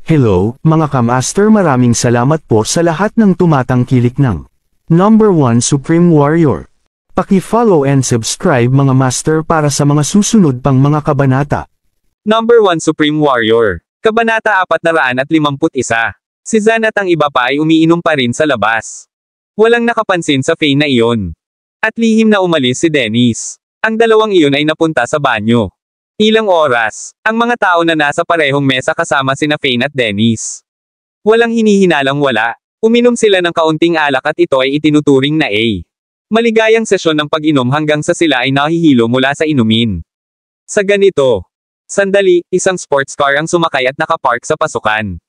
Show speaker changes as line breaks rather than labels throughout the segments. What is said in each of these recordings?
Hello, mga kamaster, maraming salamat po sa lahat ng tumatangkilik ng Number 1 Supreme Warrior. Paki-follow and subscribe mga master para sa mga susunod pang mga kabanata.
Number 1 Supreme Warrior. Kabanata 451. Si Zan at ang iba pa ay umiinom pa rin sa labas. Walang nakapansin sa Faye na iyon. At lihim na umalis si Dennis. Ang dalawang iyon ay napunta sa banyo. Ilang oras, ang mga tao na nasa parehong mesa kasama sina Faye at Dennis. Walang hinihinalang wala. Uminom sila ng kaunting alak at ito ay itinuturing na A. Maligayang sesyon ng pag-inom hanggang sa sila ay nahihilo mula sa inumin. Sa ganito, sandali, isang sports car ang sumakay at nakapark sa pasukan.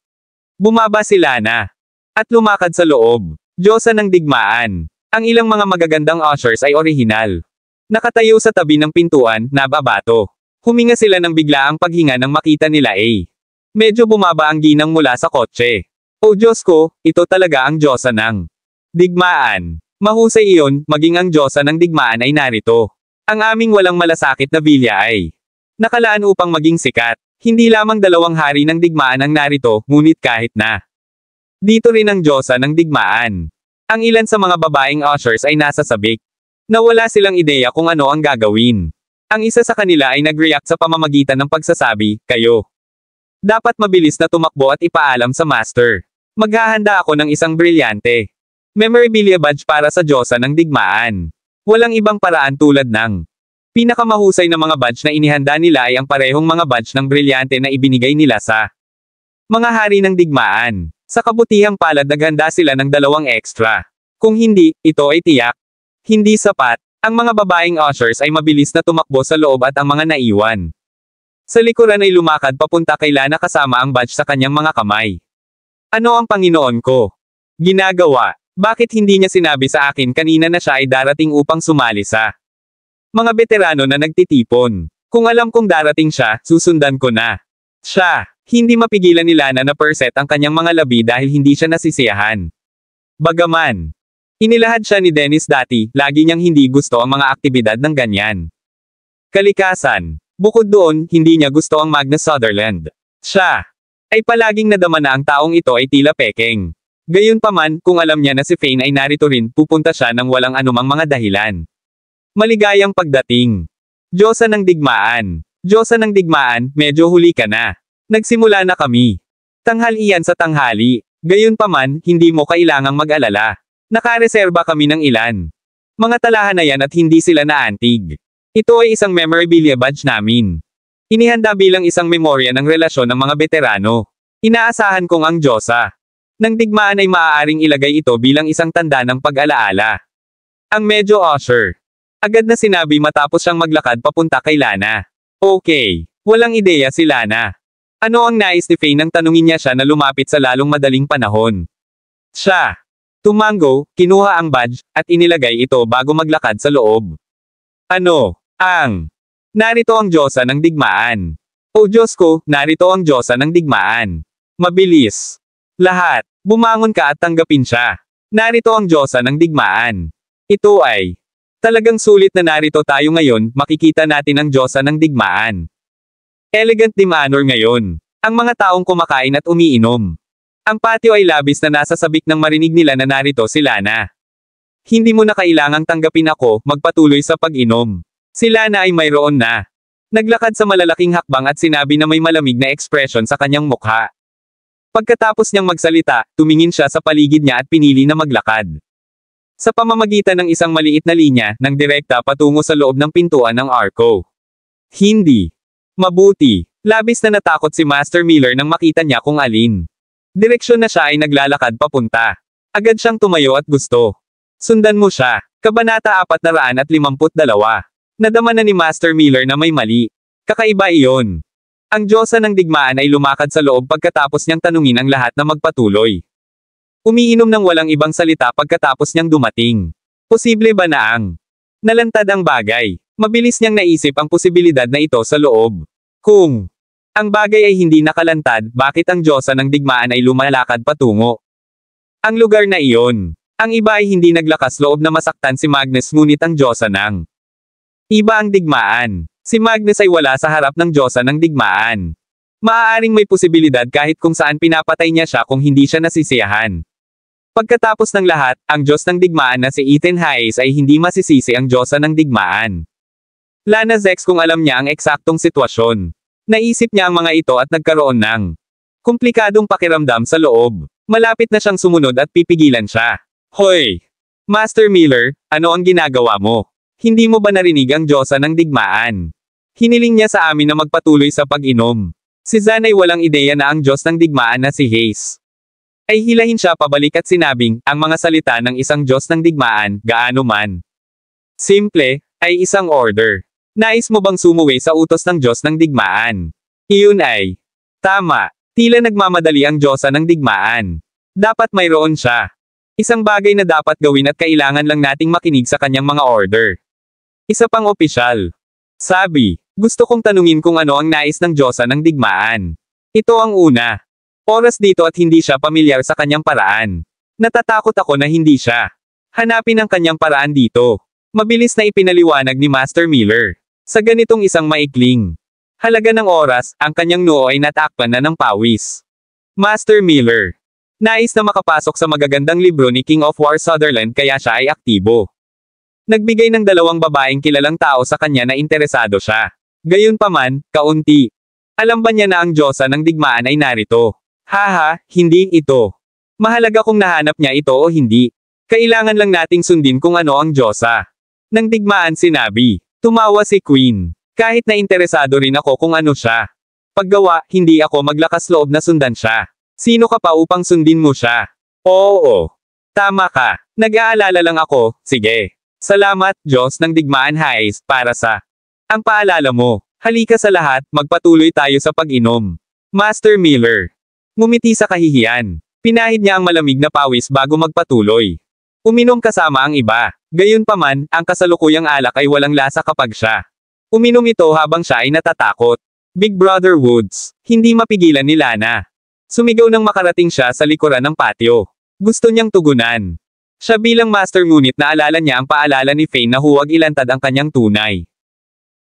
Bumaba si Lana. At lumakad sa loob. Diyosa ng digmaan. Ang ilang mga magagandang ushers ay orihinal. Nakatayo sa tabi ng pintuan, nababato. Huminga sila ng biglaang paghinga nang makita nila A. Medyo bumaba ang ginang mula sa kotse. O Diyos ko, ito talaga ang Diyosa ng digmaan. Mahusay iyon, maging ang Diyosa ng digmaan ay narito. Ang aming walang malasakit na Vilya ay nakalaan upang maging sikat. Hindi lamang 2 hari ng digmaan ang narito, ngunit kahit na dito rin ang Diyosa ng digmaan. Ang ilan sa mga babaeng ushers ay nasa sabik. Nawala silang ideya kung ano ang gagawin. Ang isa sa kanila ay nag-react sa pamamagitan ng pagsasabi, kayo dapat mabilis na tumakbo at ipaalam sa master. Maghahanda ako ng isang brilyante memorabilia badge para sa Diyosa ng digmaan. Walang ibang paraan tulad ng pinakamahusay na mga badge na inihanda nila ay ang parehong mga badge ng brilyante na ibinigay nila sa mga hari ng digmaan. Sa kabutihang palad naghanda sila ng 2 extra. Kung hindi, ito ay tiyak hindi sapat. Ang mga babaeng ushers ay mabilis na tumakbo sa loob at ang mga naiwan sa likuran ay lumakad papunta kay Lana kasama ang badge sa kanyang mga kamay. Ano ang Panginoon ko ginagawa? Bakit hindi niya sinabi sa akin kanina na siya ay darating upang sumali sa mga veterano na nagtitipon? Kung alam kong darating siya, susundan ko na siya. Hindi mapigilan ni Lana na perset ang kanyang mga labi dahil hindi siya nasisiyahan. Bagaman inilahad siya ni Dennis dati, lagi niyang hindi gusto ang mga aktibidad ng ganyan. Kalikasan. Bukod doon, hindi niya gusto ang Magnus Sutherland. Siya ay palaging nadama na ang taong ito ay tila pekeng. Gayunpaman, kung alam niya na si Faye ay narito rin, pupunta siya ng walang anumang mga dahilan. Maligayang pagdating. Diyosa ng digmaan. Diyosa ng digmaan, medyo huli ka na. Nagsimula na kami. Tanghalian sa tanghali. Gayunpaman, hindi mo kailangang mag-alala. Nakareserba kami ng ilan mga talahan na yan at hindi sila naantig. Ito ay isang memorabilia badge namin. Inihanda bilang isang memorya ng relasyon ng mga veterano. Inaasahan kong ang Diyosa ng digmaan ay maaaring ilagay ito bilang isang tanda ng pag-alaala. Ang medyo usher agad na sinabi matapos siyang maglakad papunta kay Lana. Okay, walang ideya si Lana. Ano ang nais ni Faye nang tanungin niya siya na lumapit sa lalong madaling panahon? Siya tumango, kinuha ang badge, at inilagay ito bago maglakad sa loob. Ano ang narito ang Diyosa ng digmaan. O Diyos ko, narito ang Diyosa ng digmaan. Mabilis. Lahat, bumangon ka at tanggapin siya. Narito ang Diyosa ng digmaan. Ito ay talagang sulit na narito tayo ngayon, makikita natin ang Diyosa ng digmaan. Elegant di manner ngayon. Ang mga taong kumakain at umiinom. Ang patio ay labis na nasa sabik nang marinig nila na narito si Lana. Hindi mo na kailangang tanggapin ako, magpatuloy sa pag-inom. Si Lana ay mayroon na. Naglakad sa malalaking hakbang at sinabi na may malamig na ekspresyon sa kanyang mukha. Pagkatapos niyang magsalita, tumingin siya sa paligid niya at pinili na maglakad. Sa pamamagitan ng isang maliit na linya, nang direkta patungo sa loob ng pintuan ng arko. Hindi mabuti. Labis na natakot si Master Miller nang makita niya kung alin direksyon na siya ay naglalakad papunta. Agad siyang tumayo at gusto sundan mo siya. Kabanata 452. Nadama na ni Master Miller na may mali. Kakaiba iyon. Ang Diyosa ng digmaan ay lumakad sa loob pagkatapos niyang tanungin ang lahat na magpatuloy. Umiinom ng walang ibang salita pagkatapos niyang dumating. Posible ba na ang nalantad ang bagay? Mabilis niyang naisip ang posibilidad na ito sa loob. Kung ang bagay ay hindi nakalantad, bakit ang Diyosa ng digmaan ay lumalakad patungo ang lugar na iyon? Ang iba ay hindi naglakas loob na masaktan si Magnus ngunit ang Diyosa ng iba ang digmaan. Si Magnus ay wala sa harap ng Diyosa ng digmaan. Maaaring may posibilidad kahit kung saan pinapatay niya siya kung hindi siya nasisiyahan. Pagkatapos ng lahat, ang Diyos ng digmaan na si Ethan Hayes ay hindi masisisi ang Diyosa ng digmaan. Lana Zex kung alam niya ang eksaktong sitwasyon. Naisip niya ang mga ito at nagkaroon ng komplikadong pakiramdam sa loob. Malapit na siyang sumunod at pipigilan siya. Hoy! Master Miller, ano ang ginagawa mo? Hindi mo ba narinig ang Diyosa ng digmaan? Hiniling niya sa amin na magpatuloy sa pag-inom. Si Zan ay walang ideya na ang Diyos ng digmaan na si Hayes ay hilahin siya pabalik at sinabing, ang mga salita ng isang Diyos ng digmaan, gaano man simple, ay isang order. Nais mo bang sumuwi sa utos ng Diyos ng digmaan? Iyon ay tama. Tila nagmamadali ang Diyosa ng digmaan. Dapat mayroon siya. Isang bagay na dapat gawin at kailangan lang nating makinig sa kanyang mga order. Isa pang opisyal. Sabi, gusto kong tanungin kung ano ang nais ng Diyosa ng digmaan. Ito ang una. Oras dito at hindi siya pamilyar sa kanyang paraan. Natatakot ako na hindi siya. Hanapin ang kanyang paraan dito. Mabilis na ipinaliwanag ni Master Miller. Sa ganitong isang maikling halaga ng oras, ang kanyang noo ay natakpan na ng pawis. Master Miller. Nais na makapasok sa magagandang libro ni King of War Sutherland kaya siya ay aktibo. Nagbigay ng 2 babaeng kilalang tao sa kanya na interesado siya. Gayunpaman, kaunti. Alam ba niya na ang Diyosa ng digmaan ay narito? Haha, hindi ito. Mahalaga kung nahanap niya ito o hindi. Kailangan lang nating sundin kung ano ang Diyosa ng digmaan sinabi. Tumawa si Queen. Kahit na interesado rin ako kung ano siya. Paggawa, hindi ako maglakas loob na sundan siya. Sino ka pa upang sundin mo siya? Oo. Tama ka. Nag-aalala lang ako, sige. Salamat, Diyos ng digmaan Hayes, para sa ang paalala mo. Halika sa lahat, magpatuloy tayo sa pag-inom. Master Miller. Ngumiti sa kahihiyan. Pinahid niya ang malamig na pawis bago magpatuloy. Uminom kasama ang iba. Gayunpaman, ang kasalukuyang alak ay walang lasa kapag siya uminom ito habang siya ay natatakot. Big Brother Woods. Hindi mapigilan ni Lana. Sumigaw nang makarating siya sa likuran ng patio. Gusto niyang tugunan. Siya bilang master ngunit naalala niya ang paalala ni Fane na huwag ilantad ang kanyang tunay.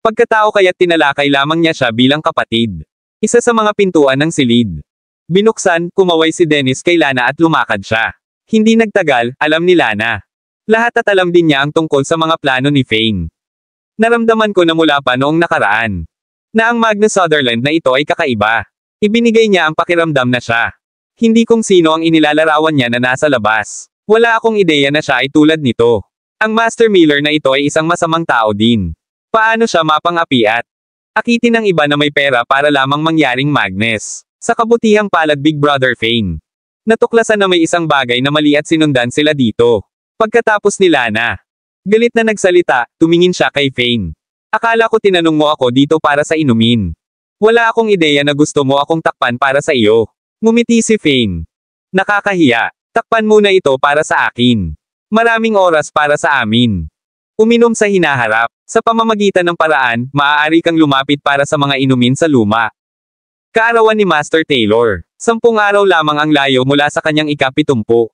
Pagkatao kaya't tinalakay lamang niya siya bilang kapatid. Isa sa mga pintuan ng silid. Binuksan, kumaway si Dennis kay Lana at lumakad siya. Hindi nagtagal, alam ni Lana. Lahat at alam din niya ang tungkol sa mga plano ni Fane. Naramdaman ko na mula pa noong nakaraan na ang Magnus Sutherland na ito ay kakaiba. Ibinigay niya ang pakiramdam na siya. Hindi kung sino ang inilalarawan niya na nasa labas. Wala akong ideya na siya ay tulad nito. Ang Master Miller na ito ay isang masamang tao din. Paano siya mapang-api at akitin ng iba na may pera para lamang mangyaring Magnus? Sa kabutihang palad Big Brother Fane. Natuklasan na may isang bagay na mali at sinundan sila dito. Pagkatapos ni Lana. Galit na nagsalita, tumingin siya kay Fane. Akala ko tinanong mo ako dito para sa inumin. Wala akong ideya na gusto mo akong takpan para sa iyo. Ngumiti si Fane. Nakakahiya. Takpan muna ito para sa akin. Maraming oras para sa amin. Uminom sa hinaharap. Sa pamamagitan ng paraan, maaari kang lumapit para sa mga inumin sa luma. Kaarawan ni Master Taylor. 10 araw lamang ang layo mula sa kanyang ika-70.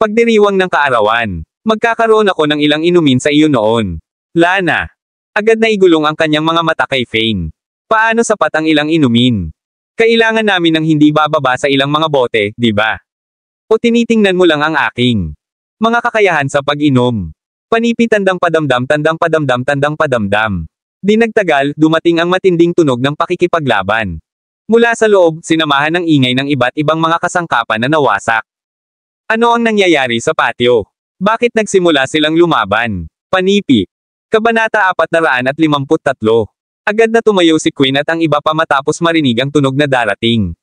Pagdiriwang ng kaarawan. Magkakaroon ako ng ilang inumin sa iyo noon. Lana. Agad na igulong ang kanyang mga mata kay Fane. Paano sapat ang ilang inumin? Kailangan namin ng hindi bababa sa ilang mga bote, di ba? O tinitingnan mo lang ang aking mga kakayahan sa pag-inom. Panipi tandang padamdam tandang padamdam tandang padamdam. Di nagtagal, dumating ang matinding tunog ng pakikipaglaban. Mula sa loob, sinamahan ng ingay ng iba't ibang mga kasangkapan na nawasak. Ano ang nangyayari sa patio? Bakit nagsimula silang lumaban? Panipi. Kabanata 453. Agad na tumayo si Queen at ang iba pa matapos marinig ang tunog na darating.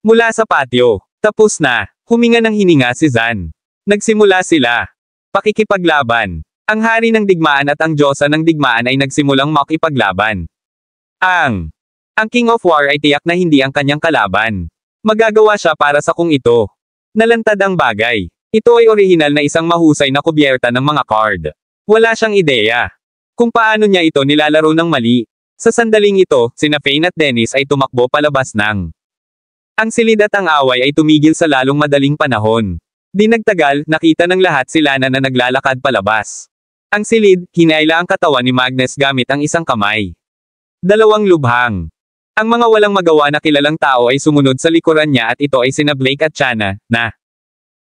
Mula sa patio. Tapos na. Huminga ng hininga si Zan. Nagsimula sila. Pakikipaglaban. Ang hari ng digmaan at ang Diyosa ng digmaan ay nagsimulang makipaglaban. Ang King of War ay tiyak na hindi ang kanyang kalaban. Magagawa siya para sa kung ito. Nalantad ang bagay. Ito ay orihinal na isang mahusay na kubyerta ng mga card. Wala siyang ideya kung paano niya ito nilalaro ng mali. Sa sandaling ito, sina Fane at Dennis ay tumakbo palabas ng ang silid at ang away ay tumigil sa lalong madaling panahon. Di nagtagal, nakita ng lahat si Lana na naglalakad palabas. Ang silid, hinayla ang katawan ni Magnus gamit ang isang kamay. 2 lubhang. Ang mga walang magawa na kilalang tao ay sumunod sa likuran niya at ito ay sina Blake at Chana, na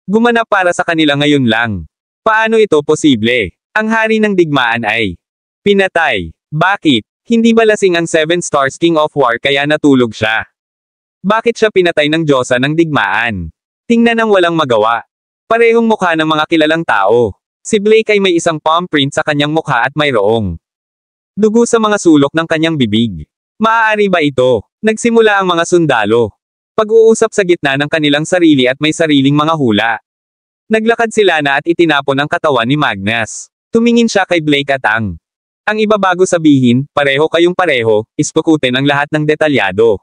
gumanap para sa kanila ngayon lang. Paano ito posible? Ang hari ng digmaan ay pinatay. Bakit? Hindi ba lasing ang 7 Stars King of War kaya natulog siya? Bakit siya pinatay ng Diyosa ng digmaan? Tingnan ang walang magawa. Parehong mukha ng mga kilalang tao. Si Blake ay may isang palm print sa kanyang mukha at mayroong dugo sa mga sulok ng kanyang bibig. Maaari ba ito? Nagsimula ang mga sundalo. Pag-uusap sa gitna ng kanilang sarili at may sariling mga hula. Naglakad sila na at itinapon ang katawan ni Magnus. Tumingin siya kay Blake at ang iba bago sabihin, pareho kayong pareho, ispukutin ang lahat ng detalyado.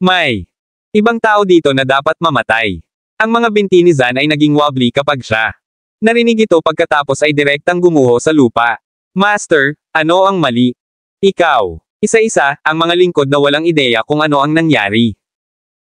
May ibang tao dito na dapat mamatay. Ang mga binti ni Zan ay naging wobbly kapag siya narinig ito pagkatapos ay direktang gumuho sa lupa. Master, ano ang mali? Ikaw. Isa-isa, ang mga lingkod na walang ideya kung ano ang nangyari.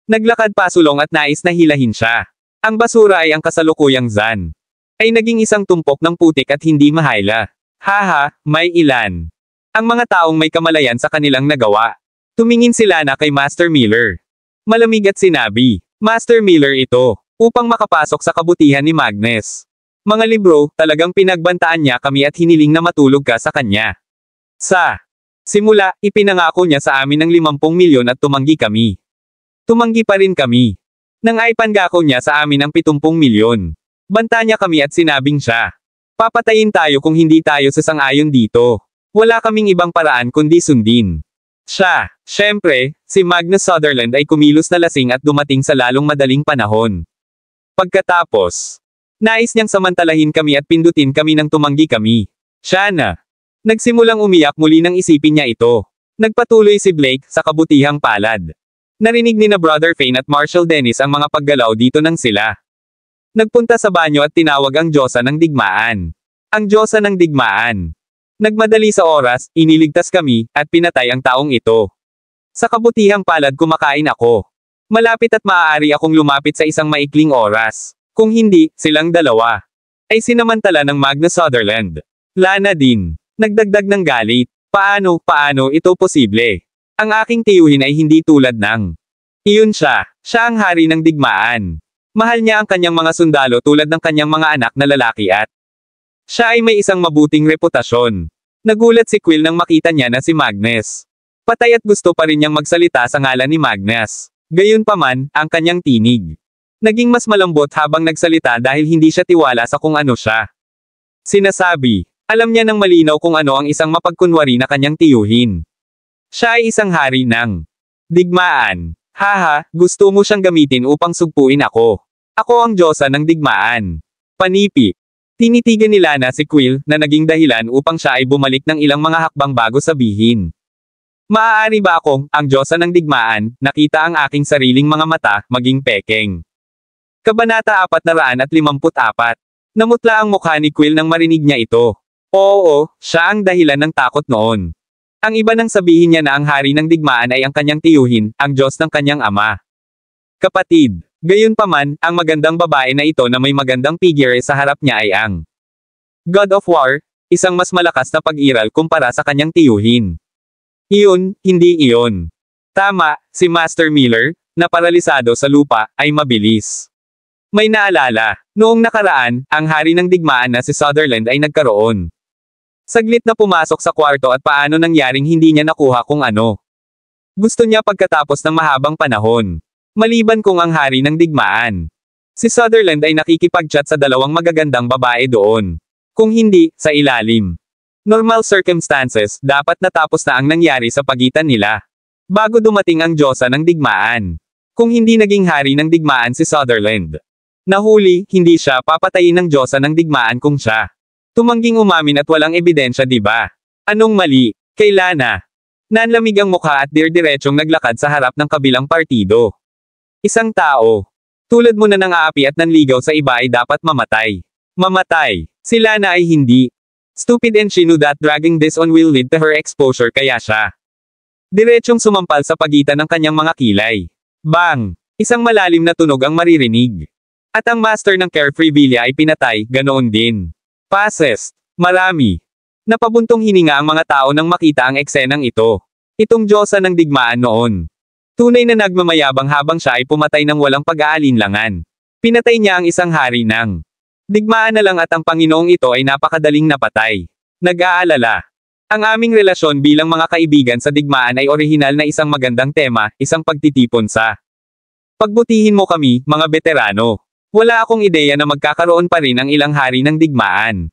Naglakad pasulong at nais na hilahin siya. Ang basura ay ang kasalukuyang Zan. Ay naging isang tumpok ng putik at hindi mahayla. Haha, may ilan. Ang mga taong may kamalayan sa kanilang nagawa. Tumingin sila na kay Master Miller. Malamig at sinabi, Master Miller ito, upang makapasok sa kabutihan ni Magnus. Mga libro, talagang pinagbantaan niya kami at hiniling na matulog ka sa kanya. Sa simula, ipinangako niya sa amin ng 50 milyon at tumanggi kami. Tumanggi pa rin kami. Nang aipangako niya sa amin ng 70 milyon. Banta niya kami at sinabing siya. Papatayin tayo kung hindi tayo sasang-ayon dito. Wala kaming ibang paraan kundi sundin. Siya, syempre, si Magnus Sutherland ay kumilos na lasing at dumating sa lalong madaling panahon. Pagkatapos, nais niyang samantalahin kami at pindutin kami nang tumanggi kami. Siya na. Nagsimulang umiyak muli nang isipin niya ito. Nagpatuloy si Blake sa kabutihang palad. Narinig ni na Brother Fane at Marshall Dennis ang mga paggalaw dito nang sila. Nagpunta sa banyo at tinawag ang Diyosa ng digmaan. Ang Diyosa ng digmaan. Nagmadali sa oras, iniligtas kami, at pinatay ang taong ito. Sa kabutihang palad kumakain ako. Malapit at maaari akong lumapit sa isang maikling oras. Kung hindi, silang dalawa ay sinamantala ng Magnus Sutherland. Lana din. Nagdagdag ng galit. Paano ito posible? Ang aking tiyuhin ay hindi tulad ng iyon siya. Siya ang hari ng digmaan. Mahal niya ang kanyang mga sundalo tulad ng kanyang mga anak na lalaki at siya ay may isang mabuting reputasyon. Nagulat si Quill nang makita niya na si Magnus. Patay at gusto pa rin niyang magsalita sa ngalan ni Magnus. Gayunpaman, ang kanyang tinig naging mas malambot habang nagsalita dahil hindi siya tiwala sa kung ano siya. Sinasabi, alam niya ng malinaw kung ano ang isang mapagkunwari na kanyang tiyuhin. Siya ay isang hari ng digmaan. Haha, gusto mo siyang gamitin upang sugpuin ako. Ako ang Diyosa ng digmaan. Panipi. Tinitigan ni Lana si Quill na naging dahilan upang siya ay bumalik ng ilang mga hakbang bago sabihin. Maaari ba akong, ang Diyosa ng digmaan, nakita ang aking sariling mga mata, maging pekeng? Kabanata 454. Namutla ang mukha ni Quill nang marinig niya ito. Oo, siya ang dahilan ng takot noon. Ang iba nang sabihin niya na ang hari ng digmaan ay ang kanyang tiyuhin, ang Diyos ng kanyang ama. Kapatid, gayunpaman, ang magandang babae na ito na may magandang figure sa harap niya ay ang God of War, isang mas malakas na pag-iral kumpara sa kanyang tiyuhin. Iyon, hindi iyon. Tama, si Master Miller, na paralisado sa lupa, ay mabilis. May naalala, noong nakaraan, ang hari ng digmaan na si Sutherland ay nagkaroon. Saglit na pumasok sa kwarto at paano nangyaring hindi niya nakuha kung ano. Gusto niya pagkatapos ng mahabang panahon. Maliban kung ang hari ng digmaan. Si Sutherland ay nakikipag-chat sa dalawang magagandang babae doon. Kung hindi, sa ilalim. Normal circumstances, dapat natapos na ang nangyari sa pagitan nila. Bago dumating ang Diyosa ng digmaan. Kung hindi naging hari ng digmaan si Sutherland. Nahuli, hindi siya papatayin ng Diyosa ng digmaan kung siya tumangging umamin at walang ebidensya, di ba? Anong mali? Kay Lana. Nanlamig ang mukha at dir-diretsong naglakad sa harap ng kabilang partido. Isang tao. Tulad mo na nang aapi at nanligaw sa iba ay dapat mamatay. Mamatay. Si Lana ay hindi. Stupid and she knew that dragging this on will lead to her exposure kaya siya diretsong sumampal sa pagitan ng kanyang mga kilay. Bang! Isang malalim na tunog ang maririnig. At ang master ng Carefree Villa ay pinatay, ganoon din. Passes. Marami. Napabuntong hininga ang mga tao nang makita ang eksenang ito. Itong Diyosa ng digmaan noon. Tunay na nagmamayabang habang siya ay pumatay ng walang pag-aalinlangan. Pinatay niya ang isang hari ng digmaan na lang at ang Panginoong ito ay napakadaling napatay. Nag-aalala. Ang aming relasyon bilang mga kaibigan sa digmaan ay orihinal na isang magandang tema, isang pagtitipon sa pagbutihin mo kami, mga veterano. Wala akong ideya na magkakaroon pa rin ang ilang hari ng digmaan.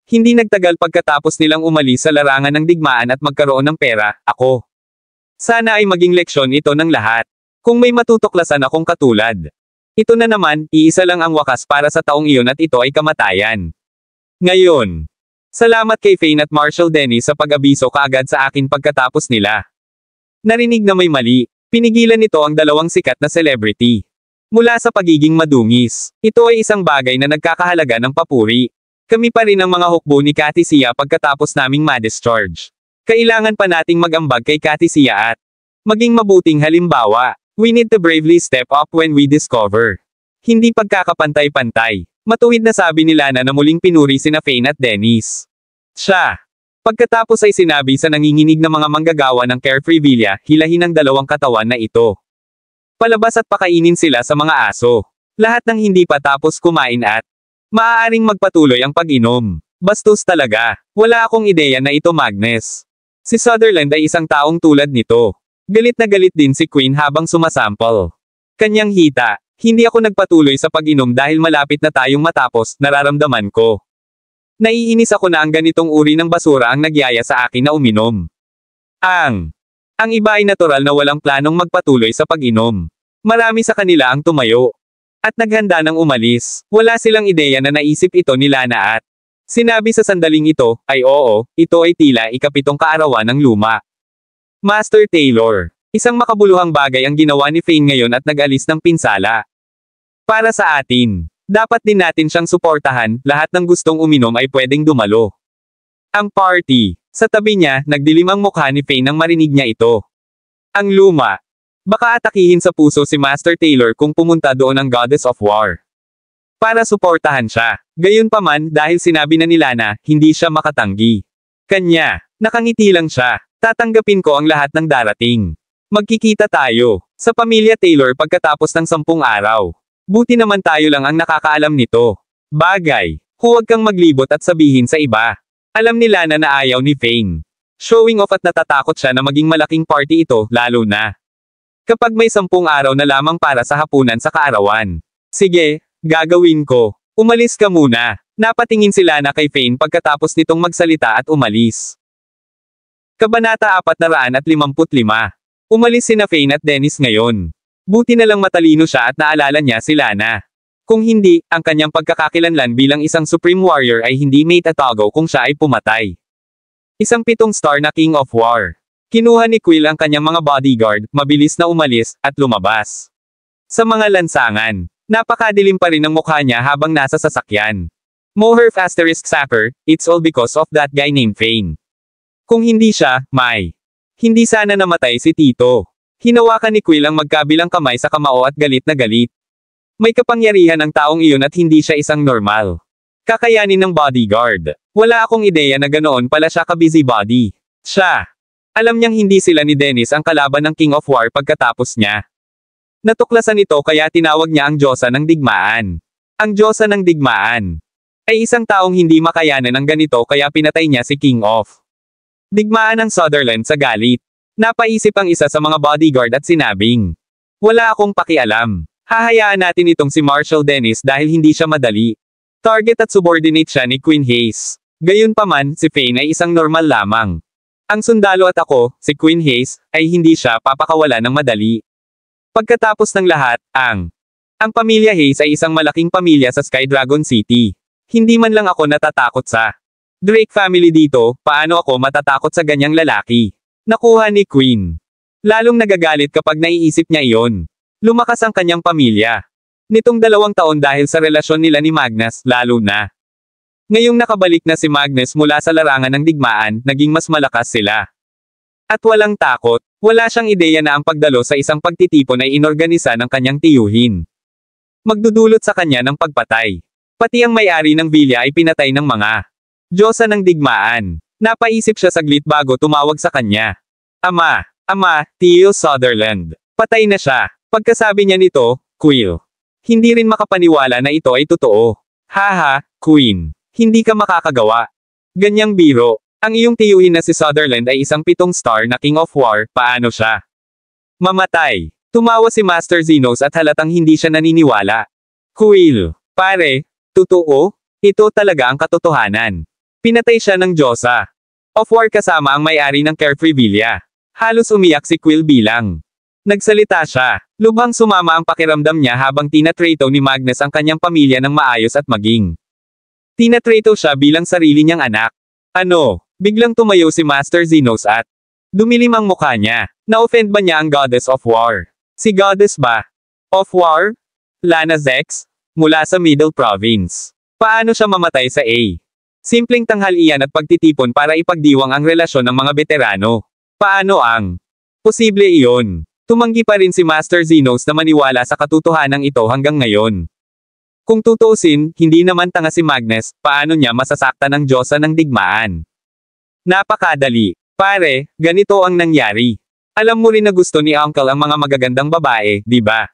Hindi nagtagal pagkatapos nilang umalis sa larangan ng digmaan at magkaroon ng pera, ako. Sana ay maging leksyon ito ng lahat. Kung may matutuklasan akong katulad. Ito na naman, iisa lang ang wakas para sa taong iyon at ito ay kamatayan. Ngayon. Salamat kay Fane at Marshall Dennis sa pag-abiso kaagad sa akin pagkatapos nila. Narinig na may mali. Pinigilan nito ang dalawang sikat na celebrity. Mula sa pagiging madungis. Ito ay isang bagay na nagkakahalaga ng papuri. Kami pa rin ang mga hukbo ni Cathy Sia pagkatapos naming ma-discharge. Kailangan pa nating mag-ambag kay Cathy Sia at maging mabuting halimbawa. We need to bravely step up when we discover. Hindi pagkakapantay-pantay. Matuwid na sabi ni Lana na muling pinuri sina Fane at Dennis. Siya. Pagkatapos ay sinabi sa nanginginig na mga manggagawa ng Carefree Villa, hilahin ang dalawang katawan na ito. Palabas at pakainin sila sa mga aso. Lahat ng hindi pa tapos kumain at maaaring magpatuloy ang pag-inom. Bastos talaga. Wala akong ideya na ito Magnus. Si Sutherland ay isang taong tulad nito. Galit na galit din si Queen habang sumasample. Kanyang hita, hindi ako nagpatuloy sa pag-inom dahil malapit na tayong matapos, nararamdaman ko. Naiinis ako na ang ganitong uri ng basura ang nagyaya sa akin na uminom. Ang iba ay natural na walang planong magpatuloy sa pag-inom. Marami sa kanila ang tumayo. At naghanda ng umalis. Wala silang ideya na naisip ito ni Lana at sinabi sa sandaling ito, ay oo, ito ay tila ikapitong kaarawan ng luma. Master Taylor. Isang makabuluhang bagay ang ginawa ni Fane ngayon at nag-alis ng pinsala. Para sa atin. Dapat din natin siyang suportahan, lahat ng gustong uminom ay pwedeng dumalo. Ang party. Sa tabi niya, nagdilim ang mukha ni Fane nang marinig niya ito. Ang luma. Baka atakihin sa puso si Master Taylor kung pumunta doon ang Goddess of War. Para suportahan siya. Gayunpaman, dahil sinabi na ni Lana, hindi siya makatanggi. Kanya. Nakangiti lang siya. Tatanggapin ko ang lahat ng darating. Magkikita tayo. Sa pamilya Taylor pagkatapos ng 10 araw. Buti naman tayo lang ang nakakaalam nito. Bagay. Huwag kang maglibot at sabihin sa iba. Alam ni Lana na ayaw ni Fane. Showing off at natatakot siya na maging malaking party ito, lalo na kapag may 10 araw na lamang para sa hapunan sa kaarawan. Sige, gagawin ko. Umalis ka muna. Napatingin si Lana kay Fane pagkatapos nitong magsalita at umalis. Kabanata 455. Umalis sina Fane at Dennis ngayon. Buti na lang matalino siya at naalala niya si Lana. Kung hindi, ang kanyang pagkakakilanlan bilang isang Supreme Warrior ay hindi may tatago kung siya ay pumatay. Isang 7-star na King of War. Kinuha ni Quill ang kanyang mga bodyguard, mabilis na umalis, at lumabas. Sa mga lansangan, napakadilim pa rin ang mukha niya habang nasa sasakyan. Moher *** Sacker, it's all because of that guy named Fane. Kung hindi siya, hindi sana namatay si Tito. Hinawakan ni Quill ang magkabilang kamay sa kamao at galit na galit. May kapangyarihan ang taong iyon at hindi siya isang normal. Kakayanin ng bodyguard. Wala akong ideya na ganoon pala siya ka-busybody. Siya. Alam niyang hindi sila ni Dennis ang kalaban ng King of War pagkatapos niya. Natuklasan ito kaya tinawag niya ang Diyosa ng Digmaan. Ang Diyosa ng Digmaan ay isang taong hindi makayanan ng ganito kaya pinatay niya si King of Digmaan ng Sutherland sa galit. Napaisip ang isa sa mga bodyguard at sinabing, wala akong pakialam. Hahayaan natin itong si Marshall Dennis dahil hindi siya madali. Target at subordinate siya ni Queen Hayes. Gayunpaman, si Fane ay isang normal lamang. Ang sundalo at ako, si Queen Hayes, ay hindi siya papakawala ng madali. Pagkatapos ng lahat, ang pamilya Hayes ay isang malaking pamilya sa Sky Dragon City. Hindi man lang ako natatakot sa Drake family dito, paano ako matatakot sa ganyang lalaki? Nakuha ni Queen. Lalong nagagalit kapag naiisip niya iyon. Lumakas ang kanyang pamilya. Nitong 2 taon dahil sa relasyon nila ni Magnus, lalo na. Ngayong nakabalik na si Magnus mula sa larangan ng digmaan, naging mas malakas sila. At walang takot, wala siyang ideya na ang pagdalo sa isang pagtitipon ay inorganisa ng kanyang tiyuhin. Magdudulot sa kanya ng pagpatay. Pati ang may-ari ng villa ay pinatay ng mga Diyosa ng Digmaan. Napaisip siya saglit bago tumawag sa kanya. Ama, Theo Sutherland. Patay na siya. Pagkasabi niya nito, Quill. Hindi rin makapaniwala na ito ay totoo. Haha, Queen. Hindi ka makakagawa. Ganyang biro. Ang iyong tiyuhin na si Sutherland ay isang 7-star na King of War, paano siya? Mamatay. Tumawa si Master Zenos at halatang hindi siya naniniwala. Quill. Pare, totoo? Ito talaga ang katotohanan. Pinatay siya ng Diyosa of War kasama ang may-ari ng Carefree Villa. Halos umiyak si Quill bilang nagsalita siya. Lubhang sumama ang pakiramdam niya habang tinatrato ni Magnus ang kanyang pamilya ng maayos at maging. Tinatrato siya bilang sarili niyang anak. Ano? Biglang tumayo si Master Zenos at dumilim ang mukha niya. Na-offend ba niya ang Goddess of War? Si Goddess ba? Of War? Lana Zex? Mula sa Middle Province. Paano siya mamatay sa A? Simpleng tanghalian at pagtitipon para ipagdiwang ang relasyon ng mga veterano. Paano ang posible iyon? Tumanggi pa rin si Master Zenos na maniwala sa katotohanan ito hanggang ngayon. Kung tutuusin, hindi naman tanga si Magnus, paano niya masasaktan ang Diyosa ng digmaan? Napakadali. Pare, ganito ang nangyari. Alam mo rin na gusto ni Uncle ang mga magagandang babae, di ba?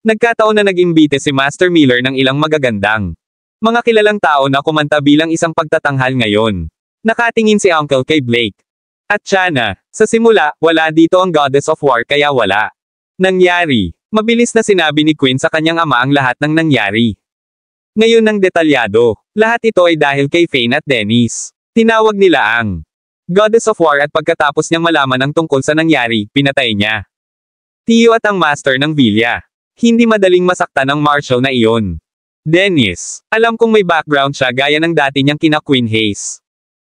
Nagkataon na nag-imbite si Master Miller ng ilang magagandang mga kilalang tao na kumanta bilang isang pagtatanghal ngayon. Nakatingin si Uncle kay Blake. At siya na, sa simula, wala dito ang Goddess of War kaya wala nangyari. Mabilis na sinabi ni Quinn sa kanyang ama ang lahat ng nangyari. Ngayon ng detalyado, lahat ito ay dahil kay Fane at Dennis. Tinawag nila ang Goddess of War at pagkatapos niyang malaman ang tungkol sa nangyari, pinatay niya Tio at ang Master ng Villa. Hindi madaling masaktan ang Marshal na iyon. Dennis, alam kong may background siya gaya ng dati niyang kina Queen Hayes.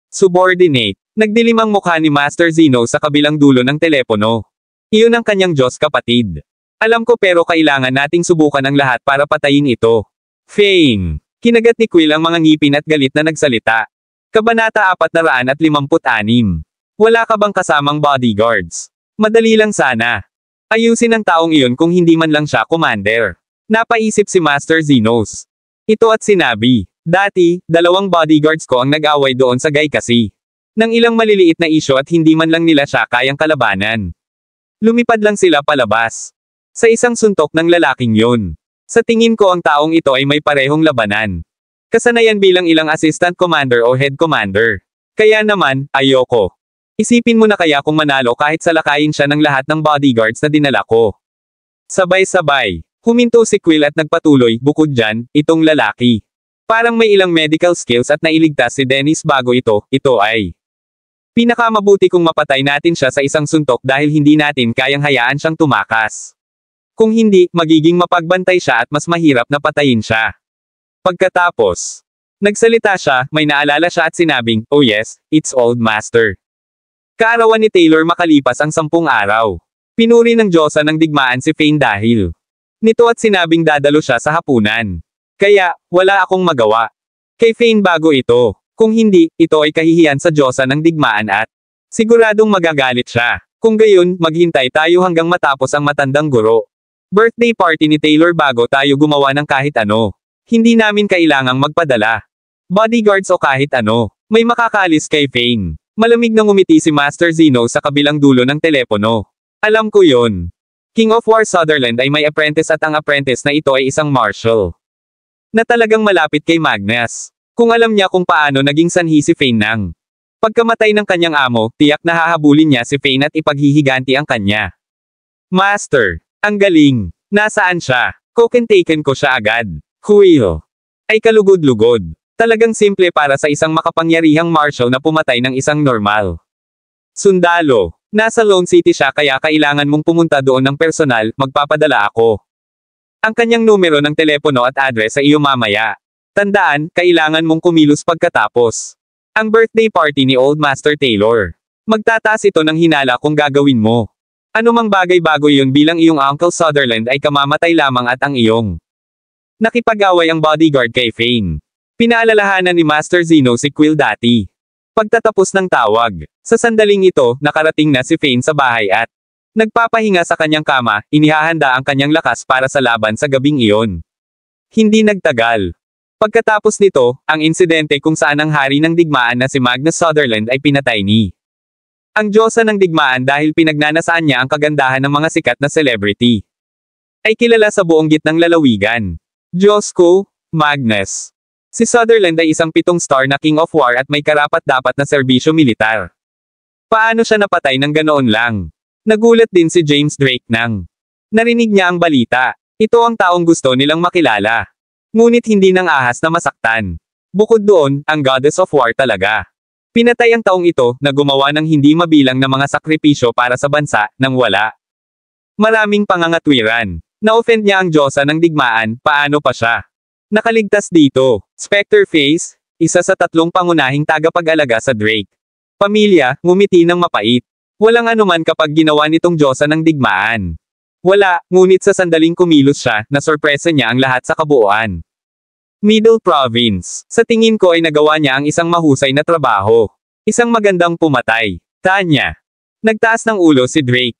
Subordinate, nagdilim ang mukha ni Master Zenos sa kabilang dulo ng telepono. Iyon ang kanyang Diyos kapatid. Alam ko pero kailangan nating subukan ang lahat para patayin ito. Fane. Kinagat ni Quill ang mga ngipin at galit na nagsalita. Kabanata 456. Wala ka bang kasamang bodyguards? Madali lang sana. Ayusin ang taong iyon kung hindi man lang siya commander. Napaisip si Master Zenos. Ito at sinabi, dati, 2 bodyguards ko ang nag-away doon sa Gaikasi. Nang ilang maliliit na isyo at hindi man lang nila siya kayang kalabanan. Lumipad lang sila palabas. Sa isang suntok ng lalaking yun. Sa tingin ko ang taong ito ay may parehong labanan. Kasanayan bilang ilang assistant commander o head commander. Kaya naman, ayoko. Isipin mo na kaya kung manalo kahit salakayin siya ng lahat ng bodyguards na dinala ko. Sabay-sabay. Huminto si Quill at nagpatuloy, bukod dyan, itong lalaki. Parang may ilang medical skills at nailigtas si Dennis bago ito ay. Pinakamabuti kung mapatay natin siya sa isang suntok dahil hindi natin kayang hayaan siyang tumakas. Kung hindi, magiging mapagbantay siya at mas mahirap na patayin siya. Pagkatapos, nagsalita siya, may naalala siya at sinabing, oh yes, it's old master. Kaarawan ni Taylor makalipas ang 10 araw. Pinuri ng Diyosa ng digmaan si Fane dahil nito at sinabing dadalo siya sa hapunan. Kaya, wala akong magawa. Kay Fane bago ito. Kung hindi, ito ay kahihiyan sa Diyosa ng digmaan at siguradong magagalit siya. Kung gayon, maghintay tayo hanggang matapos ang matandang guro. Birthday party ni Taylor bago tayo gumawa ng kahit ano. Hindi namin kailangang magpadala bodyguards o kahit ano. May makakaalis kay Fane. Malamig na ngumiti si Master Zenos sa kabilang dulo ng telepono. Alam ko yon. King of War Sutherland ay may apprentice at ang apprentice na ito ay isang marshal. Na talagang malapit kay Magnus. Kung alam niya kung paano naging sanhi si Fane nang pagkamatay ng kanyang amo, tiyak na hahabulin niya si Fane at ipaghihiganti ang kanya. Master, ang galing. Nasaan siya? Kokentaken ko siya agad. Quill. Ay kalugod-lugod. Talagang simple para sa isang makapangyarihang marshal na pumatay ng isang normal sundalo. Nasa Lone City siya kaya kailangan mong pumunta doon ng personal, magpapadala ako. Ang kanyang numero ng telepono at address sa iyo mamaya. Tandaan, kailangan mong kumilos pagkatapos. Ang birthday party ni Old Master Taylor. Magtataas ito ng hinala kung gagawin mo. Anumang bagay bago yun bilang iyong Uncle Sutherland ay kamamatay lamang at ang iyong nakipag-away ang bodyguard kay Fane. Pinaalalahanan ni Master Zenos si Quill dati. Pagtatapos ng tawag, sa sandaling ito, nakarating na si Fane sa bahay at nagpapahinga sa kanyang kama, inihahanda ang kanyang lakas para sa laban sa gabing iyon. Hindi nagtagal. Pagkatapos nito, ang insidente kung saan ang hari ng digmaan na si Magnus Sutherland ay pinatay ni Ang diyosa ng digmaan dahil pinagnanasaan niya ang kagandahan ng mga sikat na celebrity. Ay kilala sa buong gitnang lalawigan. Diyos ko, Magnus. Si Sutherland ay isang 7-star na King of War at may karapat-dapat na serbisyo militar. Paano siya napatay ng ganoon lang? Nagulat din si James Drake nang narinig niya ang balita. Ito ang taong gusto nilang makilala. Ngunit hindi nang ahas na masaktan. Bukod doon, ang Goddess of War talaga. Pinatay ang taong ito na gumawa ng hindi mabilang na mga sakripisyo para sa bansa nang wala. Maraming pangangatwiran. Na-offend niya ang diyosa ng digmaan, paano pa siya? Nakaligtas dito. Spectre Face, isa sa 3 pangunahing tagapag-alaga sa Drake. Pamilya, ngumiti ng mapait. Walang anuman kapag ginawa nitong diyosa ng digmaan. Wala, ngunit sa sandaling kumilos siya, nasorpresa niya ang lahat sa kabuuan. Middle Province. Sa tingin ko ay nagawa niya ang isang mahusay na trabaho. Isang magandang pumatay. Tanya. Nagtaas ng ulo si Drake.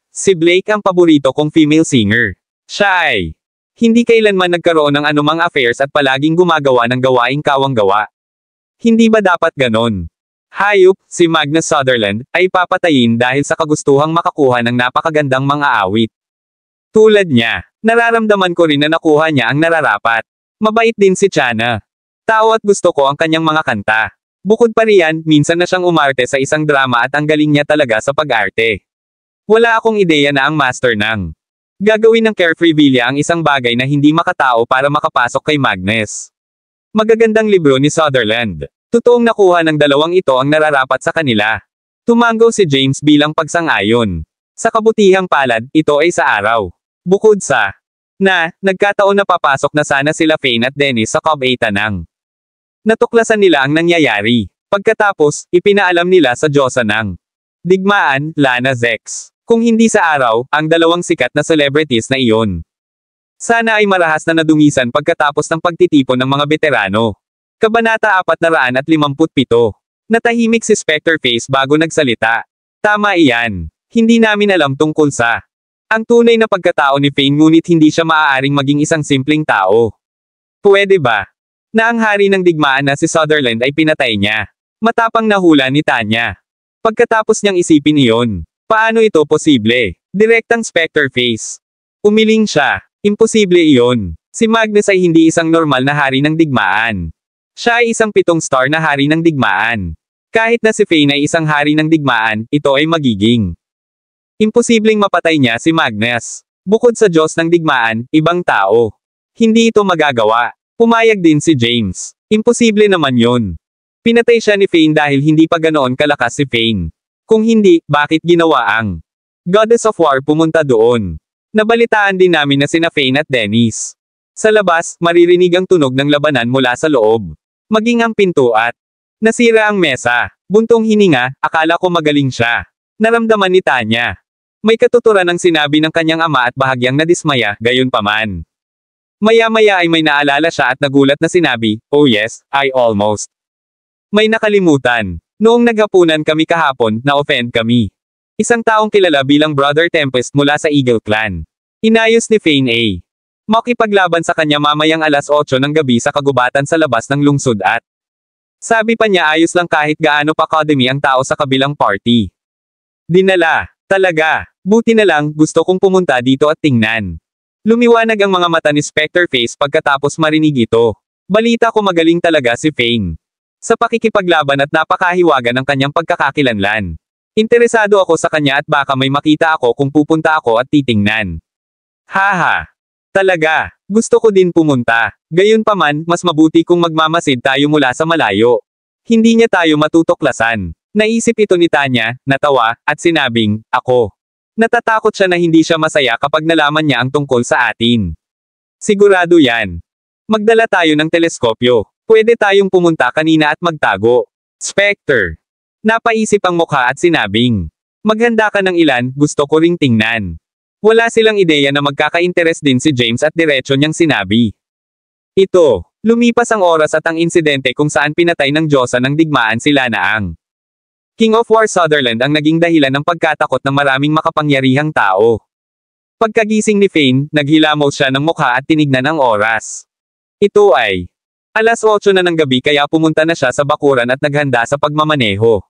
Si Blake ang paborito kong female singer. Siya ay hindi kailanman nagkaroon ng anumang affairs at palaging gumagawa ng gawaing kawang-gawa. Hindi ba dapat ganon? Hayop, si Magnus Sutherland, ay papatayin dahil sa kagustuhang makakuha ng napakagandang mga awit. Tulad niya, nararamdaman ko rin na nakuha niya ang nararapat. Mabait din si Chana. Tao at gusto ko ang kanyang mga kanta. Bukod pa riyan, minsan na siyang umarte sa isang drama at ang galing niya talaga sa pag-arte. Wala akong ideya na ang master ng gagawin ng Carefree Villa ang isang bagay na hindi makatao para makapasok kay Magnus. Magagandang libro ni Sutherland. Totoong nakuha ng dalawang ito ang nararapat sa kanila. Tumanggo si James bilang pagsang-ayon. Sa kabutihang palad, ito ay sa araw. Bukod sa nagkataon na papasok na sana sila Fane at Dennis sa Cobb 8 nang natuklasan nila ang nangyayari. Pagkatapos, ipinaalam nila sa diyosa ng digmaan, Lana Zex. Kung hindi sa araw, ang dalawang sikat na celebrities na iyon. Sana ay marahas na nadungisan pagkatapos ng pagtitipon ng mga veterano. Kabanata 457. Natahimik si Spectre Face bago nagsalita. Tama iyan. Hindi namin alam tungkol sa ang tunay na pagkatao ni Fane ngunit hindi siya maaaring maging isang simpleng tao. Pwede ba na ang hari ng digmaan na si Sutherland ay pinatay niya? Matapang na hula ni Tanya. Pagkatapos niyang isipin iyon, paano ito posible? Direktang Spectre Face. Umiling siya. Imposible iyon. Si Magnus ay hindi isang normal na hari ng digmaan. Siya ay isang 7-star na hari ng digmaan. Kahit na si Fane ay isang hari ng digmaan, ito ay magiging imposibleng mapatay niya si Magnus. Bukod sa Diyos ng digmaan, ibang tao. Hindi ito magagawa. Pumayag din si James. Imposible naman yun. Pinatay siya ni Fane dahil hindi pa ganoon kalakas si Fane. Kung hindi, bakit ginawa ang Goddess of War pumunta doon? Nabalitaan din namin na sina Fane at Dennis. Sa labas, maririnig ang tunog ng labanan mula sa loob. Maging ang pinto at nasira ang mesa. Buntong hininga, akala ko magaling siya. Naramdaman ni Tanya. May katuturan ang sinabi ng kanyang ama at bahagyang nadismaya, gayunpaman. Maya-maya ay may naalala siya at nagulat na sinabi, "Oh yes, I almost." May nakalimutan. Noong naghapunan kami kahapon, na-offend kami. Isang taong kilala bilang Brother Tempest mula sa Eagle Clan. Inayos ni Fane A. Makipaglaban sa kanya mamayang alas 8 ng gabi sa kagubatan sa labas ng lungsod at sabi pa niya ayos lang kahit gaano pa kadami ang tao sa kabilang party. Dinala. Talaga. Buti na lang, gusto kong pumunta dito at tingnan. Lumiwanag ang mga mata ni Spectre Face pagkatapos marinig ito. Balita ko magaling talaga si Fane. Sa pakikipaglaban at napakahiwaga ng kanyang pagkakakilanlan. Interesado ako sa kanya at baka may makita ako kung pupunta ako at titingnan. Haha. Talaga. Gusto ko din pumunta. Gayunpaman, mas mabuti kung magmamasid tayo mula sa malayo. Hindi niya tayo matutuklasan. Naisip ito ni Tanya, natawa, at sinabing, ako. Natatakot siya na hindi siya masaya kapag nalaman niya ang tungkol sa atin. Sigurado yan. Magdala tayo ng teleskopyo. Pwede tayong pumunta kanina at magtago. Spectre. Napaisip ang mukha at sinabing, maghanda ka ng ilan, gusto ko ring tingnan. Wala silang ideya na magkaka-interes din si James at diretso niyang sinabi. Ito, lumipas ang oras at ang insidente kung saan pinatay ng diyosa ng digmaan si Lana ang King of War Sutherland ang naging dahilan ng pagkatakot ng maraming makapangyarihang tao. Pagkagising ni Fane, naghilamos siya ng mukha at tinignan ang oras. Ito ay alas 8 na ng gabi kaya pumunta na siya sa bakuran at naghanda sa pagmamaneho.